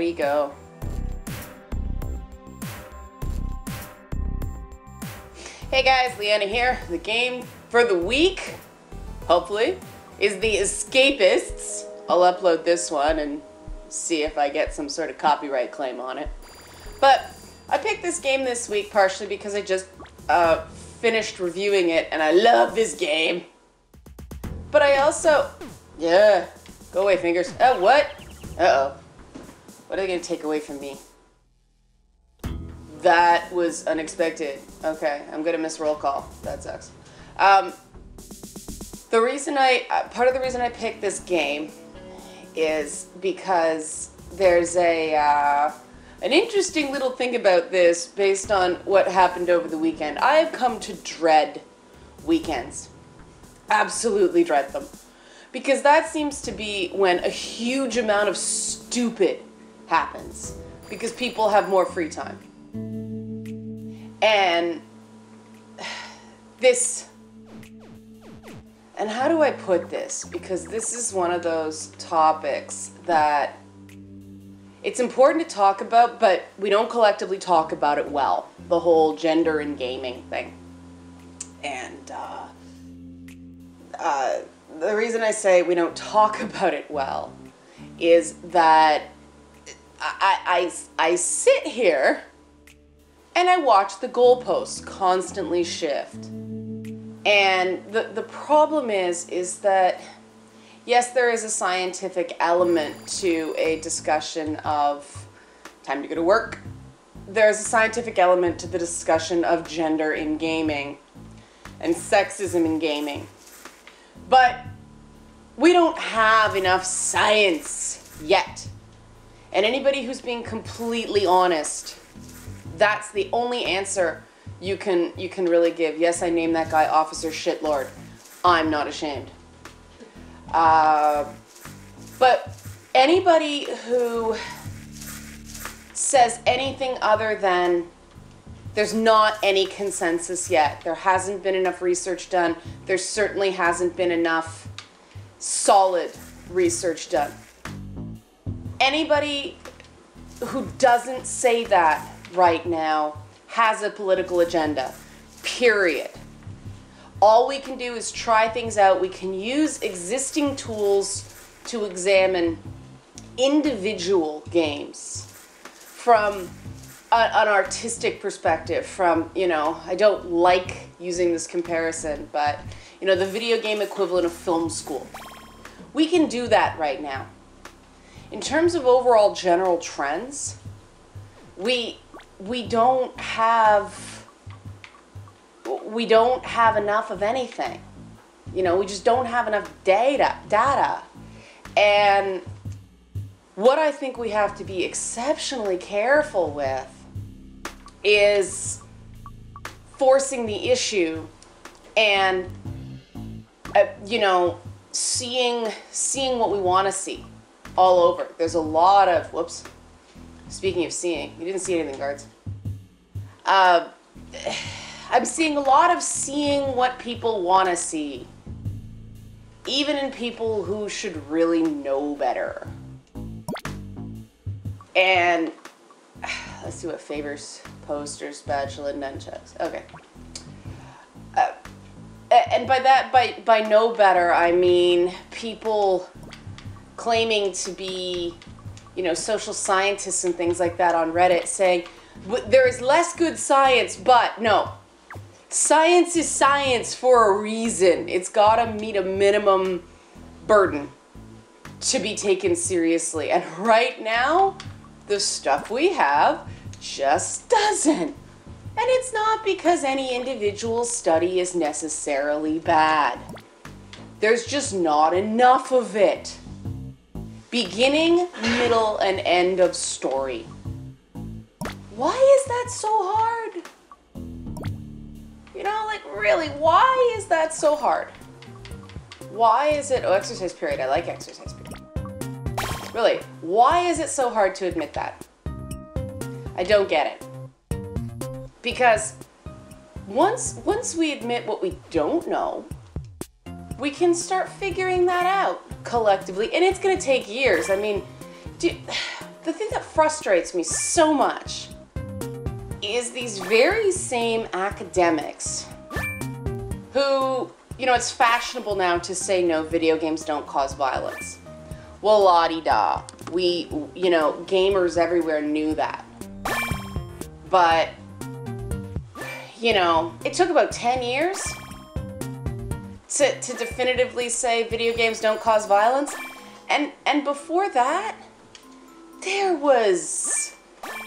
we go. Hey guys, Liana here. The game for the week, hopefully, is the Escapists. I'll upload this one and see if I get some sort of copyright claim on it. But I picked this game this week partially because I just finished reviewing it and I love this game. But I also, yeah, go away fingers. Oh, what? Uh-oh. What are they gonna take away from me? That was unexpected. Okay, I'm gonna miss roll call. That sucks. Part of the reason I picked this game is because there's an interesting little thing about this based on what happened over the weekend. I have come to dread weekends. Absolutely dread them. Because that seems to be when a huge amount of stupid happens. Because people have more free time. And this, and how do I put this? Because this is one of those topics that it's important to talk about, but we don't collectively talk about it well. The whole gender in gaming thing. And the reason I say we don't talk about it well is that I sit here and I watch the goalposts constantly shift. And the problem is that, yes, there is a scientific element to a discussion of time to go to work. There's a scientific element to the discussion of gender in gaming and sexism in gaming. But we don't have enough science yet. And anybody who's being completely honest, that's the only answer you can really give. Yes, I named that guy Officer Shitlord. I'm not ashamed. But anybody who says anything other than there's not any consensus yet, there hasn't been enough research done, there certainly hasn't been enough solid research done. Anybody who doesn't say that right now has a political agenda, period. All we can do is try things out. We can use existing tools to examine individual games from an artistic perspective, from, I don't like using this comparison, but, the video game equivalent of film school. We can do that right now. In terms of overall general trends, we don't have enough of anything. We just don't have enough data. And what I think we have to be exceptionally careful with is forcing the issue and, seeing what we want to see all over. There's a lot of, whoops, speaking of seeing, you didn't see anything, guards. I'm seeing a lot of seeing what people want to see, even in people who should really know better. And let's see what favors posters, spatula, nunchucks. Okay. And by that, by know better, I mean people claiming to be, social scientists and things like that on Reddit saying, there is less good science, but no. Science is science for a reason. It's gotta meet a minimum burden to be taken seriously. And right now, the stuff we have just doesn't. And it's not because any individual study is necessarily bad. There's just not enough of it. Beginning, middle, and end of story. Why is that so hard? Really, why is that so hard? Why is it, exercise period, I like exercise period. Really, why is it so hard to admit that? I don't get it. Because once we admit what we don't know, we can start figuring that out collectively, and it's gonna take years. I mean, the thing that frustrates me so much is these very same academics who, you know, it's fashionable now to say no, video games don't cause violence. Well, la-di-da. We, you know, gamers everywhere knew that. But, you know, it took about 10 years to definitively say video games don't cause violence. And before that, there was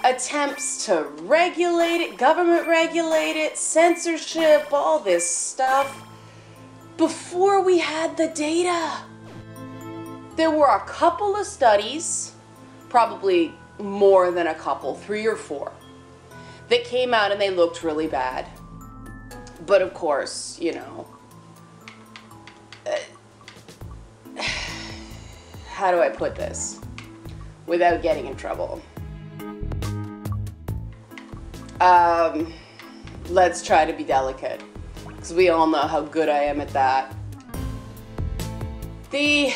attempts to regulate it, government regulate it, censorship, all this stuff, before we had the data. There were a couple of studies, probably more than a couple, 3 or 4, that came out and they looked really bad. But of course, you know, how do I put this without getting in trouble? Let's try to be delicate, because we all know how good I am at that. The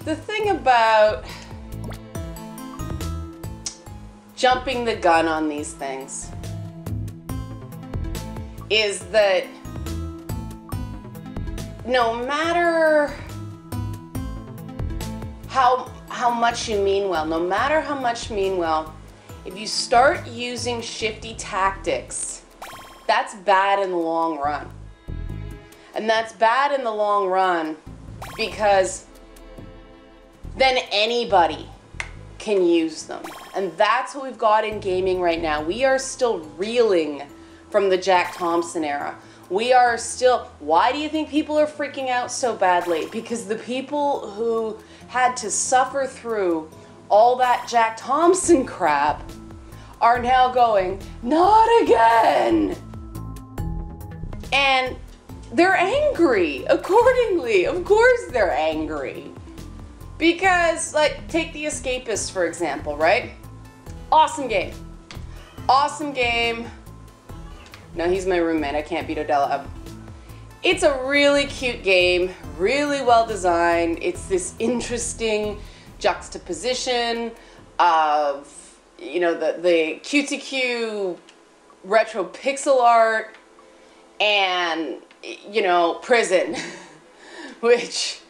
thing about jumping the gun on these things is that no matter how much you mean well, no matter how much you mean well, if you start using shifty tactics, that's bad in the long run. And that's bad in the long run because then anybody can use them. And that's what we've got in gaming right now. We are still reeling from the Jack Thompson era. We are still, why do you think people are freaking out so badly? Because the people who had to suffer through all that Jack Thompson crap are now going, not again! And they're angry accordingly. Of course they're angry. Because, like, take the Escapists, for example, right? Awesome game. Awesome game. No, he's my roommate. I can't beat Odella up. It's a really cute game, really well designed. It's this interesting juxtaposition of, you know, the cutesy-cute retro pixel art and, you know, prison, which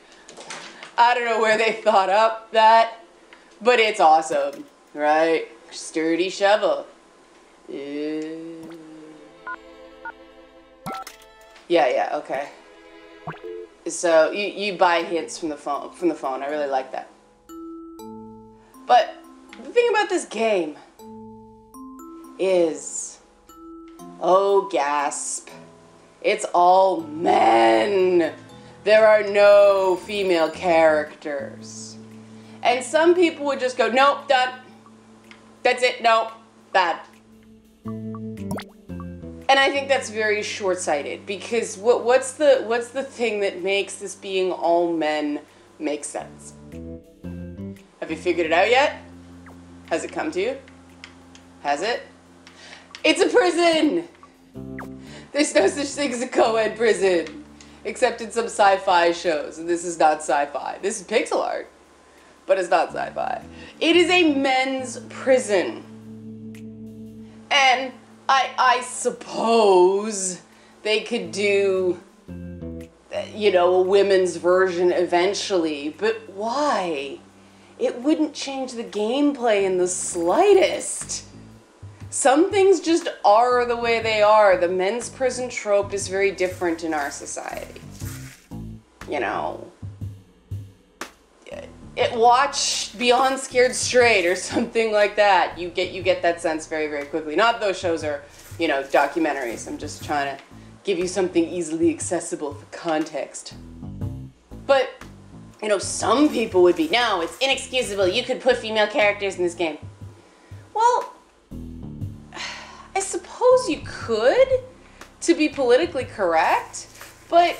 I don't know where they thought up that, but it's awesome, right? Sturdy shovel. Yeah, okay. So you buy hints from the phone. I really like that. But the thing about this game is, oh gasp, it's all men. There are no female characters. And some people would just go, nope, done. That's it, no, bad. And I think that's very short-sighted, because what's the thing that makes this being all men make sense? Have you figured it out yet? Has it come to you? Has it? It's a prison! There's no such thing as a co-ed prison, except in some sci-fi shows, and this is not sci-fi. This is pixel art, but it's not sci-fi. It is a men's prison. And I suppose they could do, you know, a women's version eventually, but why? It wouldn't change the gameplay in the slightest. Some things just are the way they are. The men's prison trope is very different in our society. You know, watch Beyond Scared Straight or something like that. You get that sense very, very quickly. Not those shows are, you know, documentaries. I'm just trying to give you something easily accessible for context. But, you know, some people would be, no, it's inexcusable. You could put female characters in this game. Well, I suppose you could, to be politically correct, but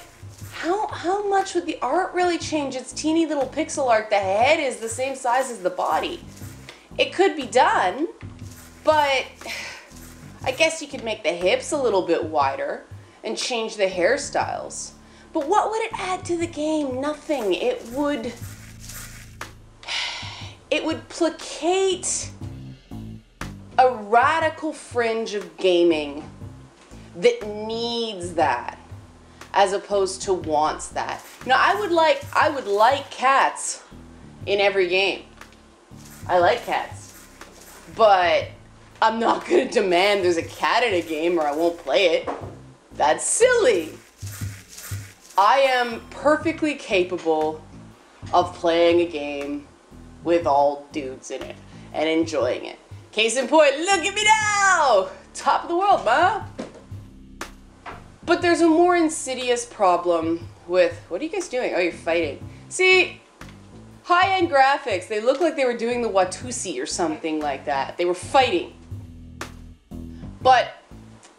how much would the art really change? It's teeny little pixel art. The head is the same size as the body. It could be done, but I guess you could make the hips a little bit wider and change the hairstyles. But what would it add to the game? Nothing. It would it would placate a radical fringe of gaming that needs that, as opposed to wants that. Now, I would like cats in every game. I like cats, but I'm not gonna demand there's a cat in a game or I won't play it. That's silly. I am perfectly capable of playing a game with all dudes in it and enjoying it. Case in point, look at me now! Top of the world, ma! But there's a more insidious problem with, what are you guys doing? Oh, you're fighting. See, high-end graphics, they look like they were doing the Watusi or something like that. They were fighting. But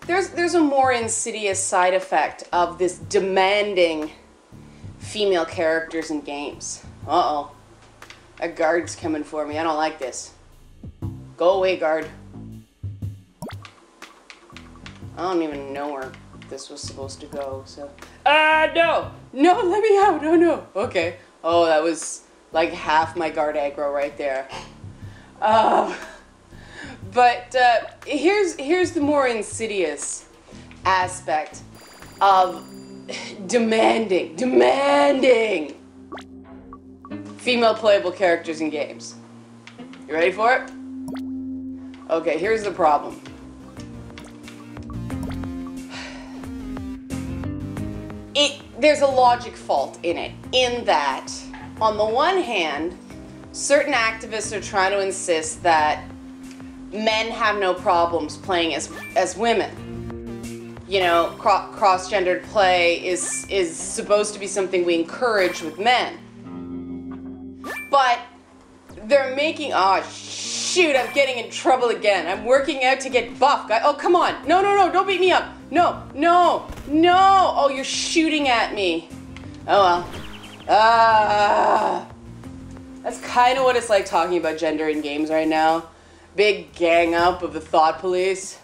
there's a more insidious side effect of this demanding female characters in games. Uh-oh. A guard's coming for me. I don't like this. Go away, guard. I don't even know where this was supposed to go, so. No! No, let me out! No, no. Okay. Oh, that was like half my guard aggro right there. But here's the more insidious aspect of demanding female playable characters in games. You ready for it? Okay, here's the problem. There's a logic fault in it, in that, on the one hand, certain activists are trying to insist that men have no problems playing as women. You know, cross-gendered play is supposed to be something we encourage with men. But they're making, oh shoot, I'm getting in trouble again. I'm working out to get buff. Oh, come on. No, no, no, don't beat me up. No, no, no. Oh, you're shooting at me. Oh well. That's kind of what it's like talking about gender in games right now. Big gang up of the thought police.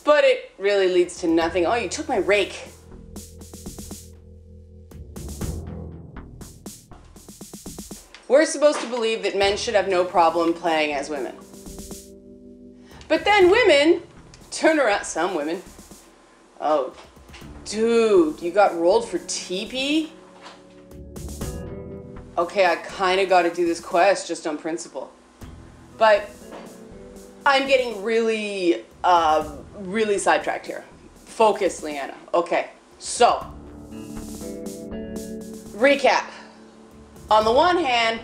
But it really leads to nothing. Oh, you took my rake. We're supposed to believe that men should have no problem playing as women. But then women turn around, some women. Oh, dude, you got rolled for TP? Okay, I kind of got to do this quest just on principle. But I'm getting really sidetracked here. Focus, Liana. Okay, so, recap. On the one hand,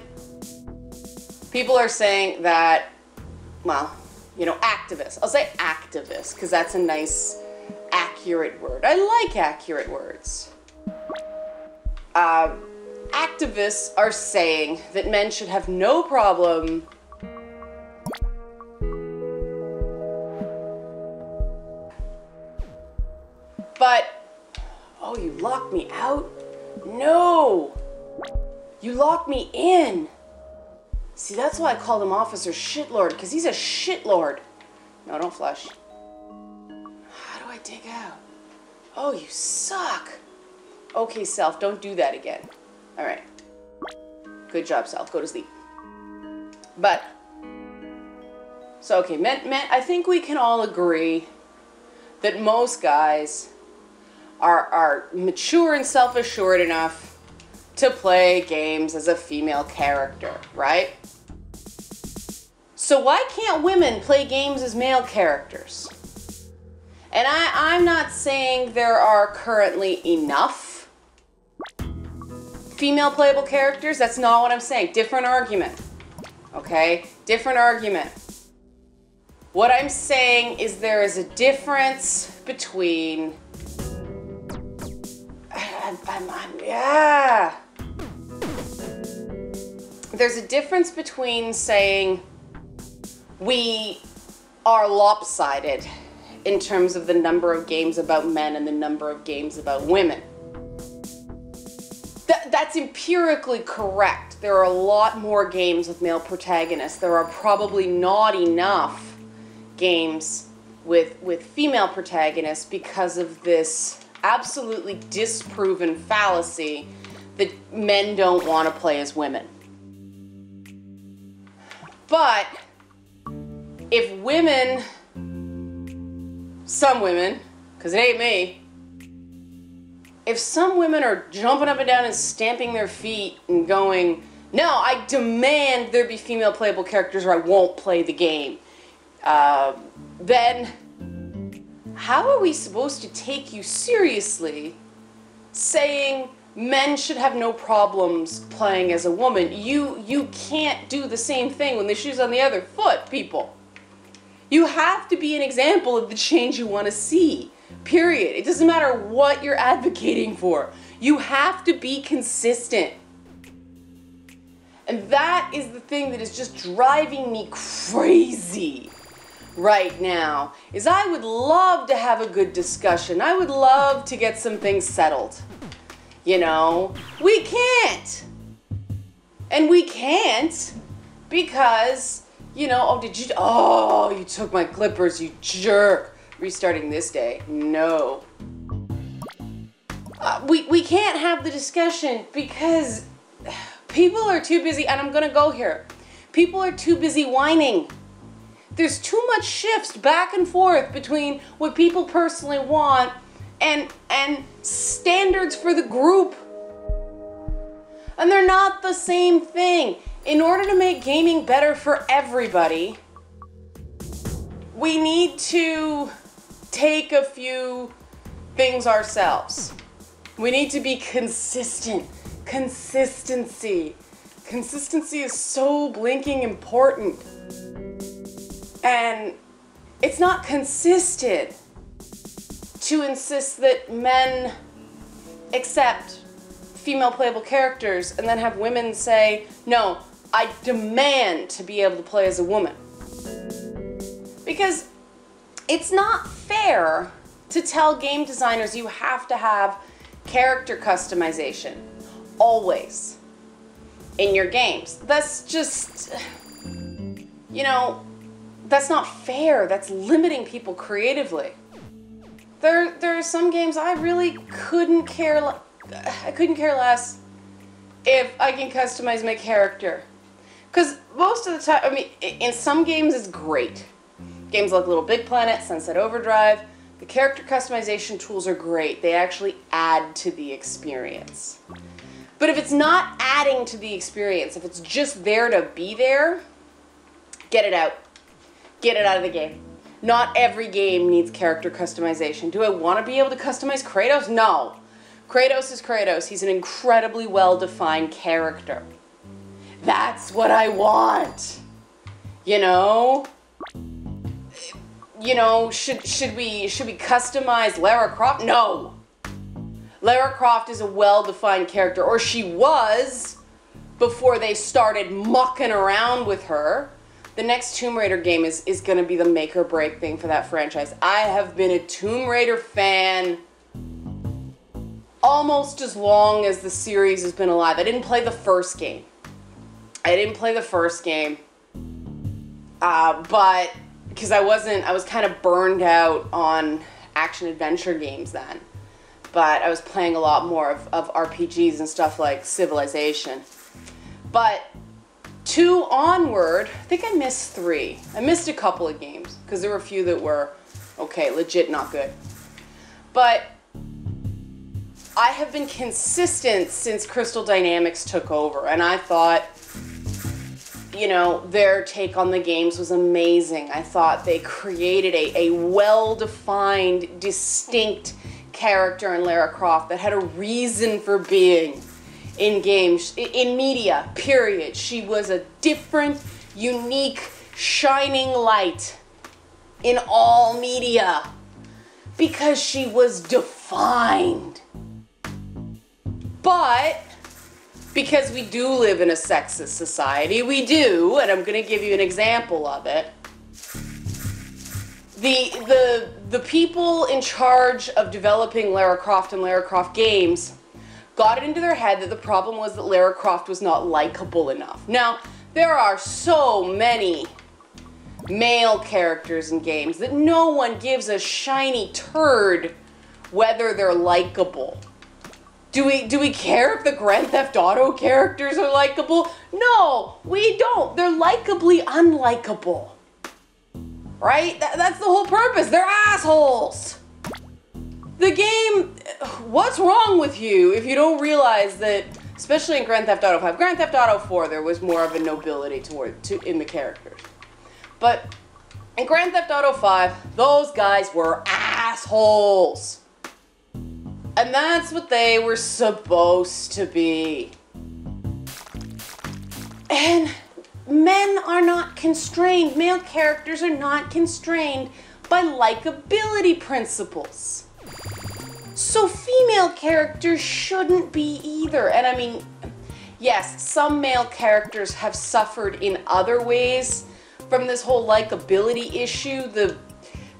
people are saying that, well, you know, activists. I'll say activists, because that's a nice, accurate word. I like accurate words. Activists are saying that men should have no problem but, oh, you locked me out? No! You locked me in! See, that's why I called him Officer Shitlord, because he's a shitlord. No, don't flush. How do I dig out? Oh, you suck! Okay, Self, don't do that again. Alright. Good job, Self. Go to sleep. But, so okay, men, I think we can all agree that most guys are mature and self-assured enough to play games as a female character, right? So why can't women play games as male characters? And I'm not saying there are currently enough female playable characters. That's not what I'm saying. Different argument. Okay? Different argument. What I'm saying is there is a difference between... yeah. There's a difference between saying we are lopsided in terms of the number of games about men and the number of games about women. That's empirically correct. There are a lot more games with male protagonists. There are probably not enough games with female protagonists because of this absolutely disproven fallacy that men don't want to play as women. But if women, some women, because it ain't me, if some women are jumping up and down and stamping their feet and going, no, I demand there be female playable characters or I won't play the game, then how are we supposed to take you seriously saying men should have no problems playing as a woman? You can't do the same thing when the shoe's on the other foot, people. You have to be an example of the change you want to see, period. It doesn't matter what you're advocating for. You have to be consistent. And that is the thing that is just driving me crazy right now, is I would love to have a good discussion. I would love to get some things settled. You know, we can't. And we can't because, you know, you took my clippers, you jerk. Restarting this day. No. We can't have the discussion because people are too busy, and I'm gonna go here. People are too busy whining. There's too much shifts back and forth between what people personally want and standards for the group. And they're not the same thing. In order to make gaming better for everybody, we need to take a few things ourselves. We need to be consistent. Consistency. Consistency is so blinking important. And it's not consistent to insist that men accept female playable characters and then have women say, no, I demand to be able to play as a woman. Because it's not fair to tell game designers you have to have character customization always in your games. That's just, you know, that's not fair. That's limiting people creatively. There are some games I really couldn't care less if I can customize my character. Because most of the time, I mean, in some games it's great. Games like Little Big Planet, Sunset Overdrive, the character customization tools are great. They actually add to the experience. But if it's not adding to the experience, if it's just there to be there, get it out. Get it out of the game. Not every game needs character customization. Do I want to be able to customize Kratos? No. Kratos is Kratos. He's an incredibly well-defined character. That's what I want. You know? You know, should we customize Lara Croft? No. Lara Croft is a well-defined character, or she was before they started mucking around with her. The next Tomb Raider game is going to be the make or break thing for that franchise. I have been a Tomb Raider fan almost as long as the series has been alive. I didn't play the first game. But because I was kind of burned out on action adventure games then. But I was playing a lot more of RPGs and stuff like Civilization. But 2 onward, I think I missed 3. I missed a couple of games because there were a few that were, okay, legit not good. But I have been consistent since Crystal Dynamics took over, and I thought, you know, their take on the games was amazing. I thought they created a well-defined, distinct character in Lara Croft that had a reason for being in games, in media, period. She was a different, unique, shining light in all media because she was defined. But because we do live in a sexist society, we do, and I'm going to give you an example of it. The people in charge of developing Lara Croft and Lara Croft games got it into their head that the problem was that Lara Croft was not likable enough. Now, there are so many male characters in games that no one gives a shiny turd whether they're likable. Do we care if the Grand Theft Auto characters are likable? No, we don't. They're likably unlikable. Right? That's the whole purpose. They're assholes. The game, what's wrong with you if you don't realize that, especially in Grand Theft Auto 5, Grand Theft Auto 4, there was more of a nobility in the characters. But in Grand Theft Auto 5, those guys were assholes. And that's what they were supposed to be. And men are not constrained, male characters are not constrained by likability principles. So female characters shouldn't be either. And I mean, yes, some male characters have suffered in other ways from this whole likability issue.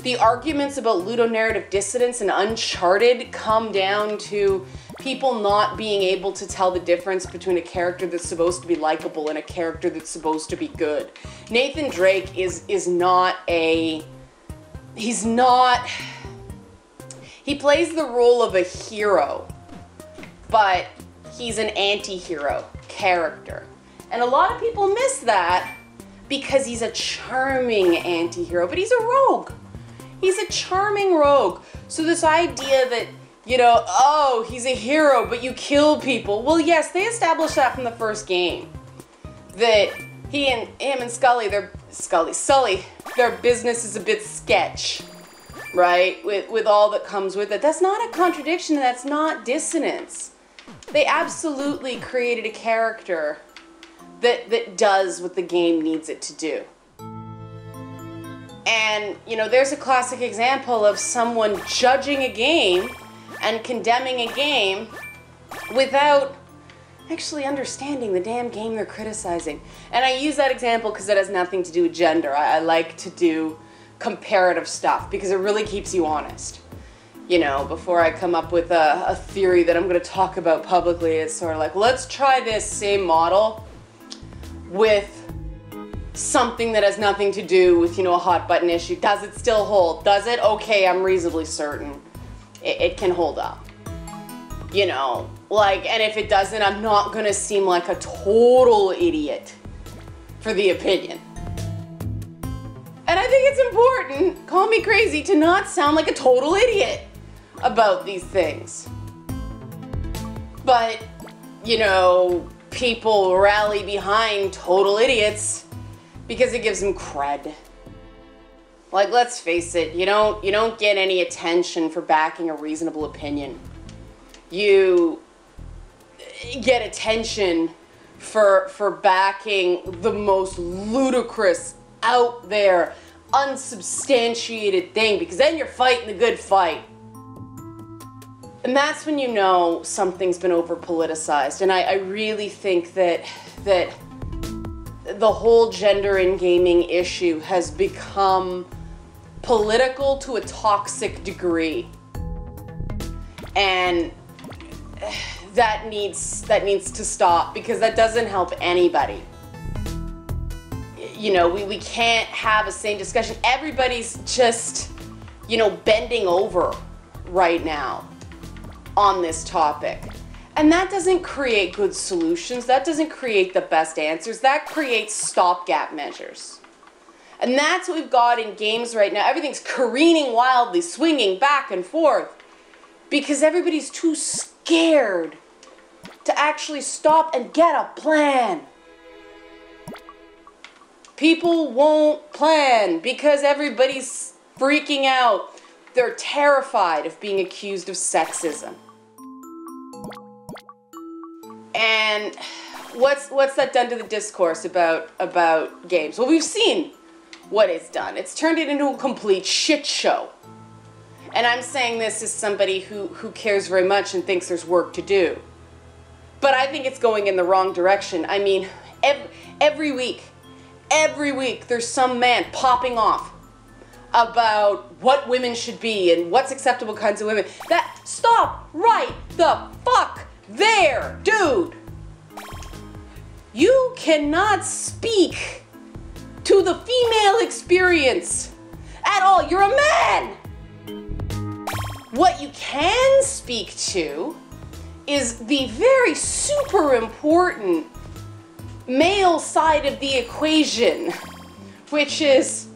The arguments about ludonarrative dissidence and Uncharted come down to people not being able to tell the difference between a character that's supposed to be likable and a character that's supposed to be good. Nathan Drake is not a... He's not... He plays the role of a hero, but he's an anti-hero character. And a lot of people miss that because he's a charming anti-hero, but he's a rogue. He's a charming rogue. So this idea that, you know, oh, he's a hero, but you kill people. Well, yes, they established that from the first game. That him and Sully, their business is a bit sketch, right? With all that comes with it. That's not a contradiction, that's not dissonance. They absolutely created a character that does what the game needs it to do. And, you know, there's a classic example of someone judging a game and condemning a game without actually understanding the damn game they're criticizing. And I use that example because it has nothing to do with gender. I like to do comparative stuff because it really keeps you honest. You know, before I come up with a theory that I'm going to talk about publicly, it's sort of like, let's try this same model with something that has nothing to do with, you know, a hot button issue. Does it still hold? Does it? Okay, I'm reasonably certain it can hold up. You know, like, and if it doesn't, I'm not gonna seem like a total idiot for the opinion. And I think it's important, call me crazy, to not sound like a total idiot about these things. But, you know, people rally behind total idiots because it gives them cred. Like, let's face it, you don't get any attention for backing a reasonable opinion. You get attention for backing the most ludicrous, out there, unsubstantiated thing, because then you're fighting the good fight. And that's when you know something's been over-politicized. And I really think that the whole gender in gaming issue has become political to a toxic degree. And that needs to stop, because that doesn't help anybody. You know, we can't have a same discussion. Everybody's just, you know, bending over right now on this topic. And that doesn't create good solutions. That doesn't create the best answers. That creates stopgap measures. And that's what we've got in games right now. Everything's careening wildly, swinging back and forth, because everybody's too scared to actually stop and get a plan. People won't plan because everybody's freaking out. They're terrified of being accused of sexism. And what's that done to the discourse about games? Well, we've seen what it's done. It's turned it into a complete shit show. And I'm saying this as somebody who cares very much and thinks there's work to do. But I think it's going in the wrong direction. I mean, every week there's some man popping off about what women should be and what's acceptable kinds of women. Stop right the fuck there, dude. You cannot speak to the female experience at all. You're a man. What you can speak to is the very super important male side of the equation, which is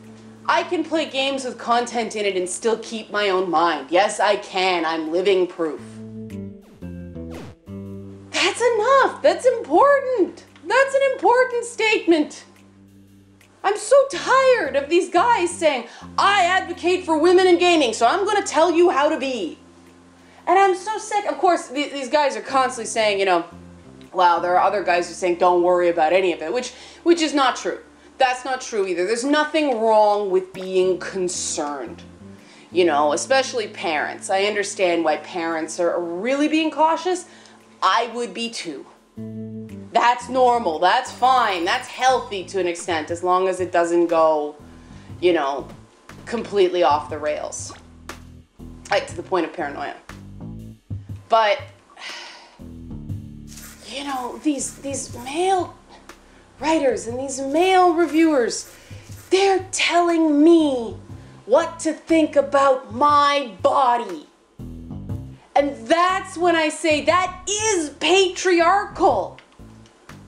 I can play games with content in it and still keep my own mind. Yes, I can. I'm living proof. That's enough. That's important. That's an important statement. I'm so tired of these guys saying, I advocate for women in gaming, so I'm going to tell you how to be. And I'm so sick. Of course, these guys are constantly saying, you know, wow, there are other guys who are saying don't worry about any of it, which is not true. That's not true either. There's nothing wrong with being concerned. You know, especially parents. I understand why parents are really being cautious. I would be too. That's normal. That's fine. That's healthy to an extent, as long as it doesn't go, you know, completely off the rails. Like to the point of paranoia. But, you know, these male writers and these male reviewers, they're telling me what to think about my body. And that's when I say that is patriarchal.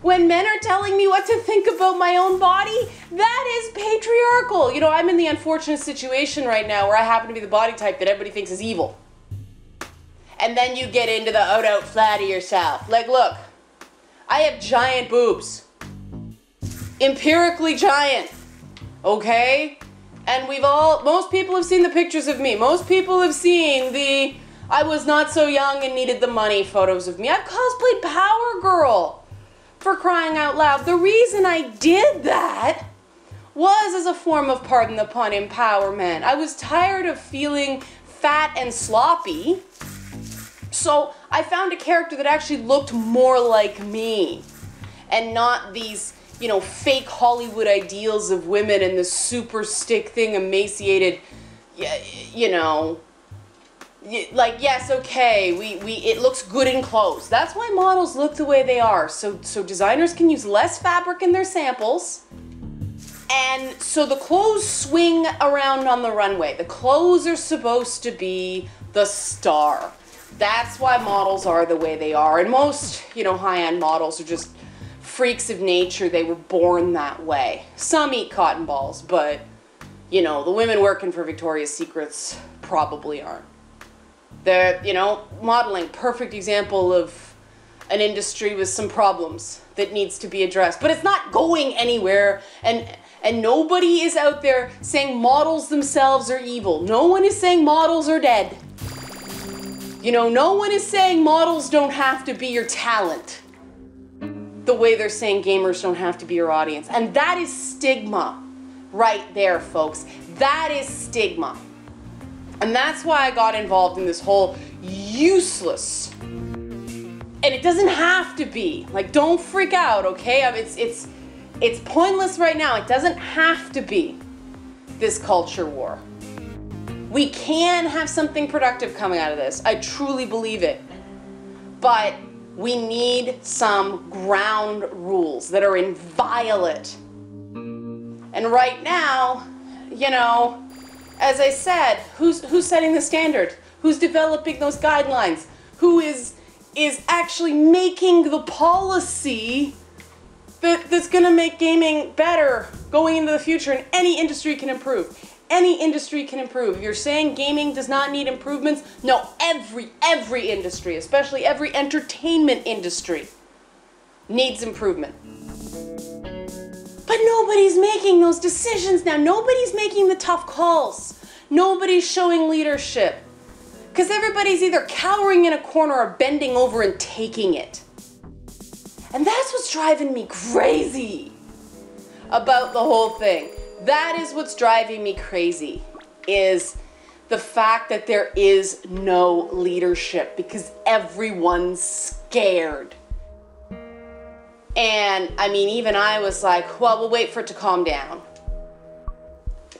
When men are telling me what to think about my own body, that is patriarchal. You know, I'm in the unfortunate situation right now where I happen to be the body type that everybody thinks is evil. And then you get into the out flatter yourself. Like, look, I have giant boobs. Empirically giant. Okay? And most people have seen the pictures of me. Most people have seen the I was not so young and needed the money photos of me. I've cosplayed Power Girl, for crying out loud. The reason I did that was as a form of, pardon the pun, empowerment. I was tired of feeling fat and sloppy, so I found a character that actually looked more like me and not these, you know, fake Hollywood ideals of women and the super stick thing, emaciated, you know, like, yes, okay, it looks good in clothes. That's why models look the way they are. So designers can use less fabric in their samples. And so the clothes swing around on the runway. The clothes are supposed to be the star. That's why models are the way they are. And most, you know, high-end models are just freaks of nature. They were born that way. Some eat cotton balls, but, you know, the women working for Victoria's Secrets probably aren't. They're, you know, modeling, perfect example of an industry with some problems that needs to be addressed. But it's not going anywhere, and nobody is out there saying models themselves are evil. No one is saying models are dead. You know, no one is saying models don't have to be your talent the way they're saying gamers don't have to be your audience. And that is stigma right there, folks. That is stigma. And that's why I got involved in this whole useless, and it doesn't have to be, like, don't freak out, okay? It's pointless right now. It doesn't have to be this culture war. We can have something productive coming out of this. I truly believe it. But we need some ground rules that are inviolate. And right now, you know, as I said, who's setting the standard? Who's developing those guidelines? Who is actually making the policy that's going to make gaming better going into the future? And any industry can improve. Any industry can improve. If you're saying gaming does not need improvements, no, every industry, especially every entertainment industry, needs improvement. But nobody's making those decisions now. Nobody's making the tough calls. Nobody's showing leadership. Because everybody's either cowering in a corner or bending over and taking it. And that's what's driving me crazy about the whole thing. That is what's driving me crazy, is the fact that there is no leadership because everyone's scared. And, I mean, even I was like, well, we'll wait for it to calm down.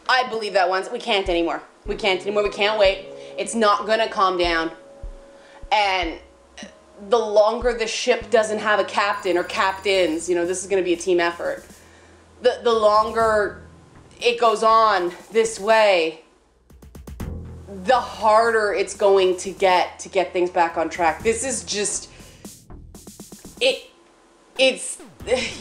I believe that once. We can't anymore. We can't anymore. We can't wait. It's not going to calm down. And the longer the ship doesn't have a captain or captains, you know, this is going to be a team effort. The longer it goes on this way, the harder it's going to get things back on track. This is just it's,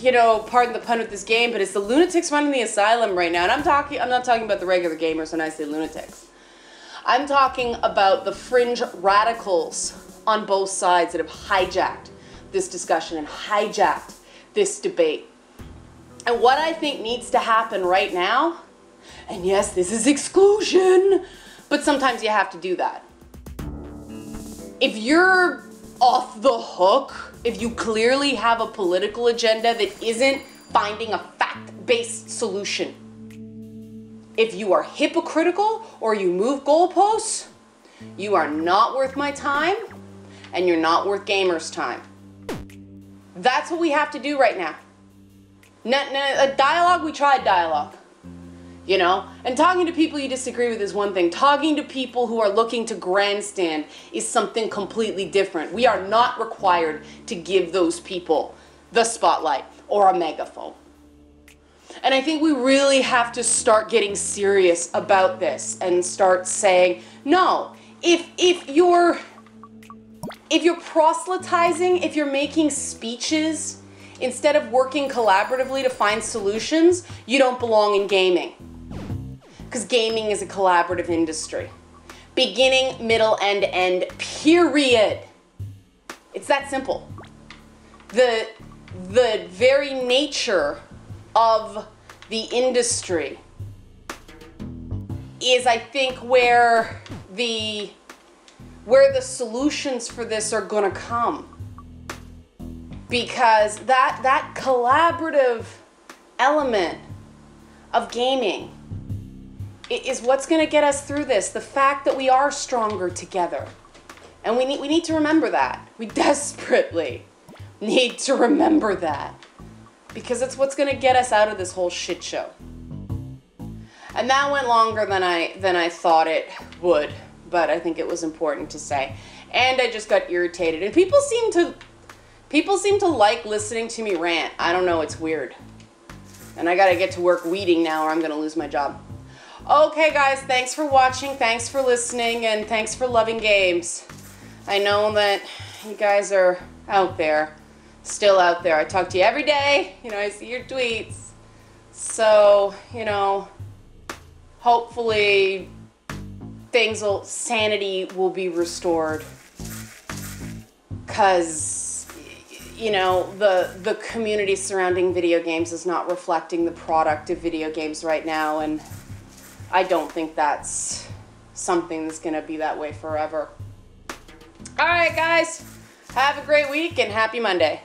you know, pardon the pun with this game, but it's the lunatics running the asylum right now. And I'm not talking about the regular gamers when I say lunatics. I'm talking about the fringe radicals on both sides that have hijacked this discussion and hijacked this debate. And what I think needs to happen right now, and yes, this is exclusion, but sometimes you have to do that. If you're off the hook, if you clearly have a political agenda that isn't finding a fact-based solution, if you are hypocritical or you move goalposts, you are not worth my time and you're not worth gamers' time. That's what we have to do right now. A dialogue, we tried dialogue, you know? And talking to people you disagree with is one thing. Talking to people who are looking to grandstand is something completely different. We are not required to give those people the spotlight or a megaphone. And I think we really have to start getting serious about this and start saying, no, if you're proselytizing, if you're making speeches instead of working collaboratively to find solutions, you don't belong in gaming. Because gaming is a collaborative industry. Beginning, middle, and end, period. It's that simple. The very nature of the industry is, I think, where the solutions for this are gonna come. Because that collaborative element of gaming is what's gonna get us through this. The fact that we are stronger together. And we need to remember that. We desperately need to remember that. Because it's what's gonna get us out of this whole shit show. And that went longer than I thought it would, but I think it was important to say. And I just got irritated. And people seem to like listening to me rant. I don't know, it's weird. And I gotta get to work weeding now or I'm gonna lose my job. Okay guys, thanks for watching, thanks for listening, and thanks for loving games. I know that you guys are out there. Still out there. I talk to you every day. You know, I see your tweets. So, you know, hopefully sanity will be restored. Because, you know, the community surrounding video games is not reflecting the product of video games right now. And I don't think that's something that's going to be that way forever. All right, guys. Have a great week and happy Monday.